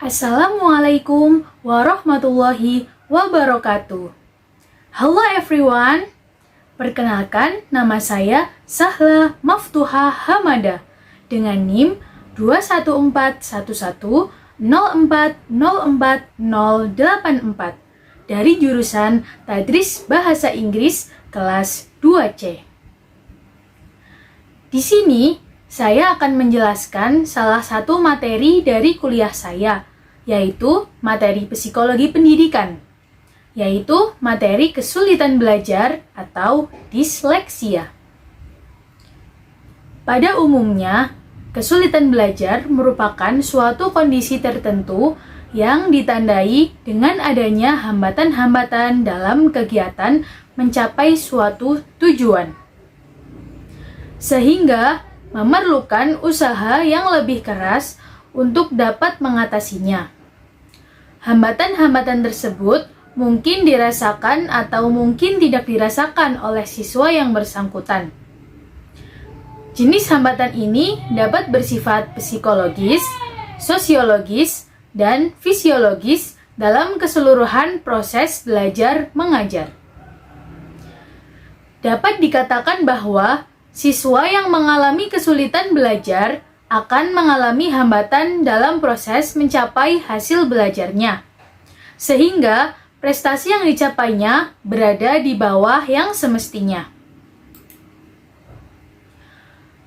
Assalamualaikum warahmatullahi wabarakatuh. Halo everyone, perkenalkan nama saya Sahla Maftuha Hamada dengan NIM 2141104048084 dari jurusan Tadris Bahasa Inggris kelas 2C. Di sini saya akan menjelaskan salah satu materi dari kuliah saya, yaitu materi psikologi pendidikan, yaitu materi kesulitan belajar atau disleksia. Pada umumnya, kesulitan belajar merupakan suatu kondisi tertentu yang ditandai dengan adanya hambatan-hambatan dalam kegiatan mencapai suatu tujuan, sehingga memerlukan usaha yang lebih keras untuk dapat mengatasinya. Hambatan-hambatan tersebut mungkin dirasakan atau mungkin tidak dirasakan oleh siswa yang bersangkutan. Jenis hambatan ini dapat bersifat psikologis, sosiologis, dan fisiologis dalam keseluruhan proses belajar mengajar. Dapat dikatakan bahwa siswa yang mengalami kesulitan belajar akan mengalami hambatan dalam proses mencapai hasil belajarnya, sehingga prestasi yang dicapainya berada di bawah yang semestinya.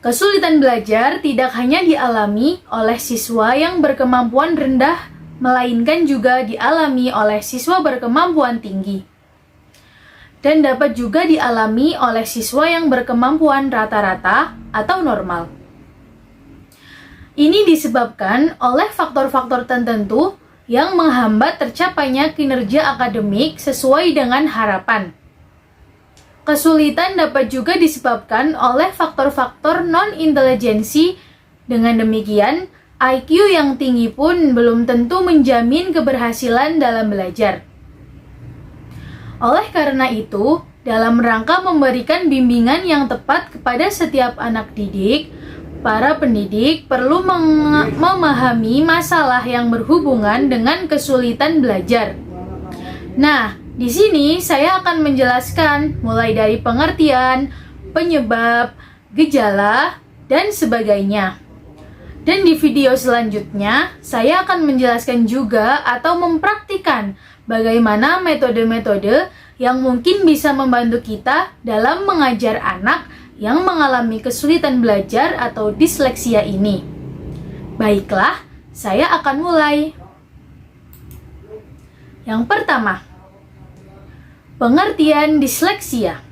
Kesulitan belajar tidak hanya dialami oleh siswa yang berkemampuan rendah, melainkan juga dialami oleh siswa berkemampuan tinggi, dan dapat juga dialami oleh siswa yang berkemampuan rata-rata atau normal. Ini disebabkan oleh faktor-faktor tertentu yang menghambat tercapainya kinerja akademik sesuai dengan harapan. Kesulitan dapat juga disebabkan oleh faktor-faktor non-intelijensi. Dengan demikian, IQ yang tinggi pun belum tentu menjamin keberhasilan dalam belajar. Oleh karena itu, dalam rangka memberikan bimbingan yang tepat kepada setiap anak didik, para pendidik perlu memahami masalah yang berhubungan dengan kesulitan belajar. Nah, di sini saya akan menjelaskan mulai dari pengertian, penyebab, gejala, dan sebagainya. Dan di video selanjutnya, saya akan menjelaskan juga atau mempraktikkan bagaimana metode-metode yang mungkin bisa membantu kita dalam mengajar anak yang mengalami kesulitan belajar atau disleksia ini. Baiklah, saya akan mulai. Yang pertama, pengertian disleksia.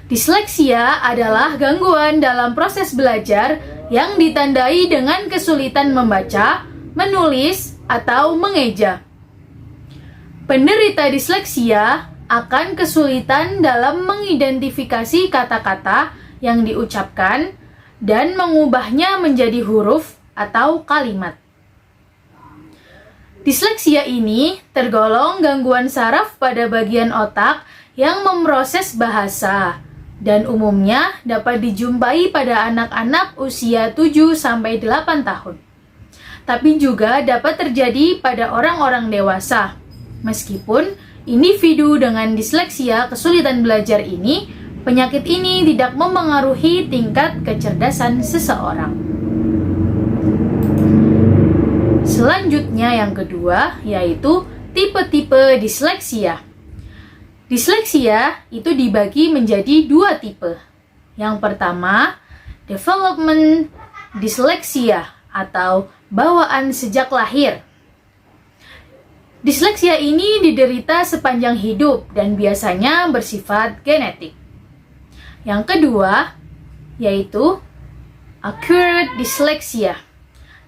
Disleksia adalah gangguan dalam proses belajar yang ditandai dengan kesulitan membaca, menulis, atau mengeja. Penderita disleksia akan kesulitan dalam mengidentifikasi kata-kata yang diucapkan dan mengubahnya menjadi huruf atau kalimat. Disleksia ini tergolong gangguan saraf pada bagian otak yang memproses bahasa dan umumnya dapat dijumpai pada anak-anak usia 7-8 tahun. Tapi juga dapat terjadi pada orang-orang dewasa. Meskipun individu dengan disleksia kesulitan belajar ini, penyakit ini tidak memengaruhi tingkat kecerdasan seseorang. Selanjutnya yang kedua, yaitu tipe-tipe disleksia. Disleksia itu dibagi menjadi dua tipe. Yang pertama, development disleksia atau bawaan sejak lahir. Disleksia ini diderita sepanjang hidup dan biasanya bersifat genetik. Yang kedua, yaitu acquired dyslexia,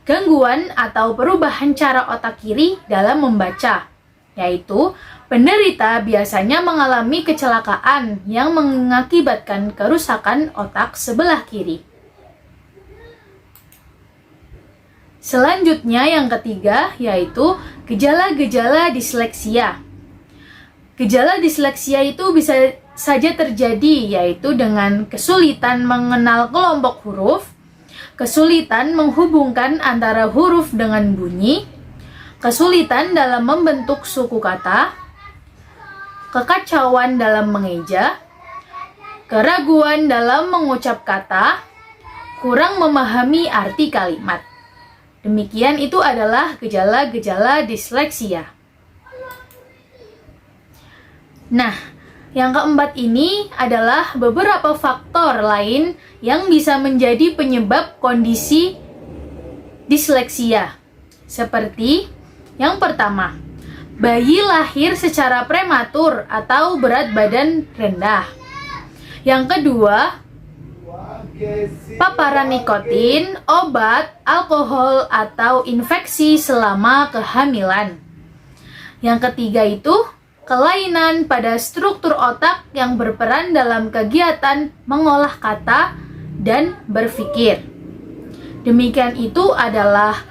gangguan atau perubahan cara otak kiri dalam membaca, yaitu penderita biasanya mengalami kecelakaan yang mengakibatkan kerusakan otak sebelah kiri. Selanjutnya yang ketiga, yaitu gejala-gejala disleksia. Gejala disleksia itu bisa saja terjadi, yaitu dengan kesulitan mengenal kelompok huruf, kesulitan menghubungkan antara huruf dengan bunyi, kesulitan dalam membentuk suku kata, kekacauan dalam mengeja, keraguan dalam mengucap kata, kurang memahami arti kalimat. Demikian itu adalah gejala-gejala disleksia. Nah, yang keempat ini adalah beberapa faktor lain yang bisa menjadi penyebab kondisi disleksia. Seperti yang pertama, bayi lahir secara prematur atau berat badan rendah. Yang kedua, paparan nikotin, obat, alkohol, atau infeksi selama kehamilan. Yang ketiga itu, kelainan pada struktur otak yang berperan dalam kegiatan mengolah kata dan berpikir. Demikian itu adalah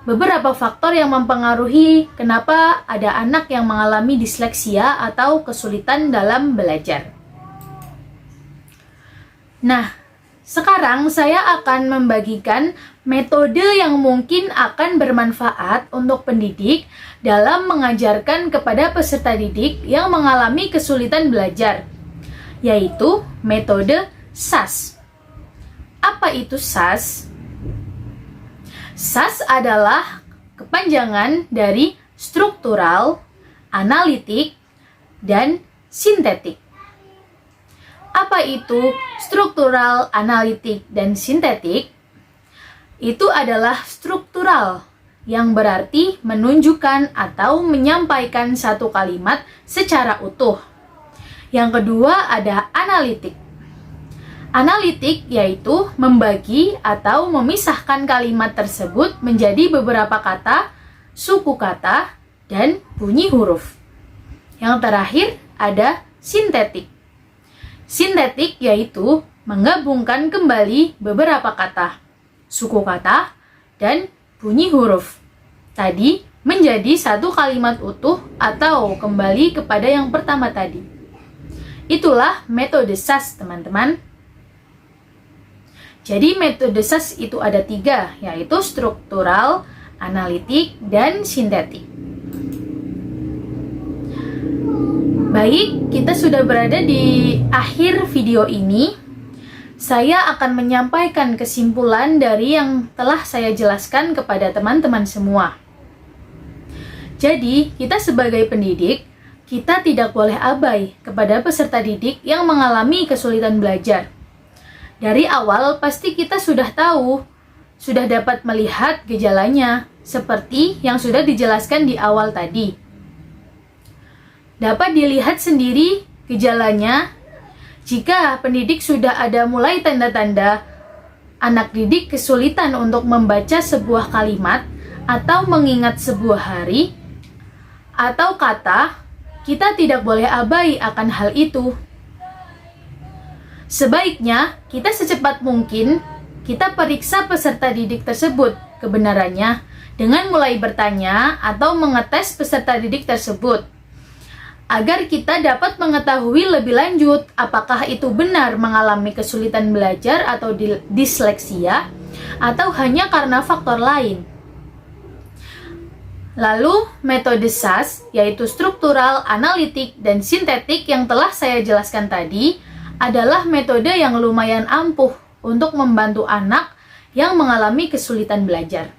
beberapa faktor yang mempengaruhi kenapa ada anak yang mengalami disleksia atau kesulitan dalam belajar. Nah, sekarang saya akan membagikan metode yang mungkin akan bermanfaat untuk pendidik dalam mengajarkan kepada peserta didik yang mengalami kesulitan belajar, yaitu metode SAS. Apa itu SAS? SAS adalah kepanjangan dari struktural, analitik, dan sintetik. Apa itu struktural, analitik, dan sintetik? Itu adalah struktural, yang berarti menunjukkan atau menyampaikan satu kalimat secara utuh. Yang kedua ada analitik. Analitik yaitu membagi atau memisahkan kalimat tersebut menjadi beberapa kata, suku kata, dan bunyi huruf. Yang terakhir ada sintetik. Sintetik yaitu menggabungkan kembali beberapa kata, suku kata, dan bunyi huruf tadi menjadi satu kalimat utuh atau kembali kepada yang pertama tadi. Itulah metode SAS, teman-teman. Jadi metode SAS itu ada 3, yaitu struktural, analitik, dan sintetik. Baik, kita sudah berada di akhir video ini. Saya akan menyampaikan kesimpulan dari yang telah saya jelaskan kepada teman-teman semua. Jadi, kita sebagai pendidik, kita tidak boleh abai kepada peserta didik yang mengalami kesulitan belajar. Dari awal, pasti kita sudah tahu, sudah dapat melihat gejalanya, seperti yang sudah dijelaskan di awal tadi. Dapat dilihat sendiri gejalanya jika pendidik sudah ada mulai tanda-tanda anak didik kesulitan untuk membaca sebuah kalimat atau mengingat sebuah hari atau kata, kita tidak boleh abai akan hal itu. Sebaiknya kita secepat mungkin kita periksa peserta didik tersebut kebenarannya dengan mulai bertanya atau mengetes peserta didik tersebut, agar kita dapat mengetahui lebih lanjut apakah itu benar mengalami kesulitan belajar atau disleksia atau hanya karena faktor lain. Lalu metode SAS yaitu struktural, analitik, dan sintetik yang telah saya jelaskan tadi adalah metode yang lumayan ampuh untuk membantu anak yang mengalami kesulitan belajar.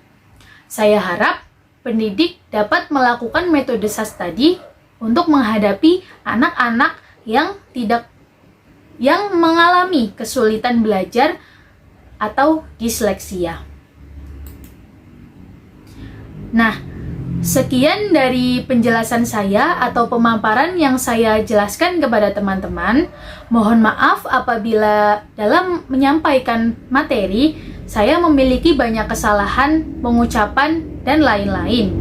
Saya harap pendidik dapat melakukan metode SAS tadi untuk menghadapi anak-anak yang mengalami kesulitan belajar atau disleksia. Nah, sekian dari penjelasan saya atau pemaparan yang saya jelaskan kepada teman-teman. Mohon maaf apabila dalam menyampaikan materi saya memiliki banyak kesalahan pengucapan dan lain-lain.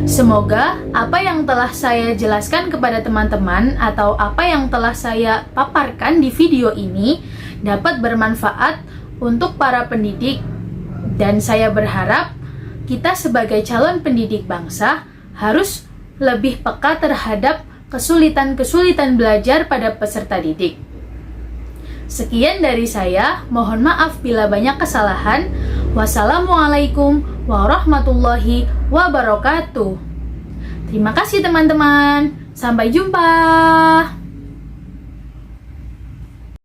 Semoga apa yang telah saya jelaskan kepada teman-teman atau apa yang telah saya paparkan di video ini dapat bermanfaat untuk para pendidik, dan saya berharap kita sebagai calon pendidik bangsa harus lebih peka terhadap kesulitan-kesulitan belajar pada peserta didik. Sekian dari saya, mohon maaf bila banyak kesalahan. Wassalamualaikum warahmatullahi wabarakatuh. Terima kasih teman-teman. Sampai jumpa.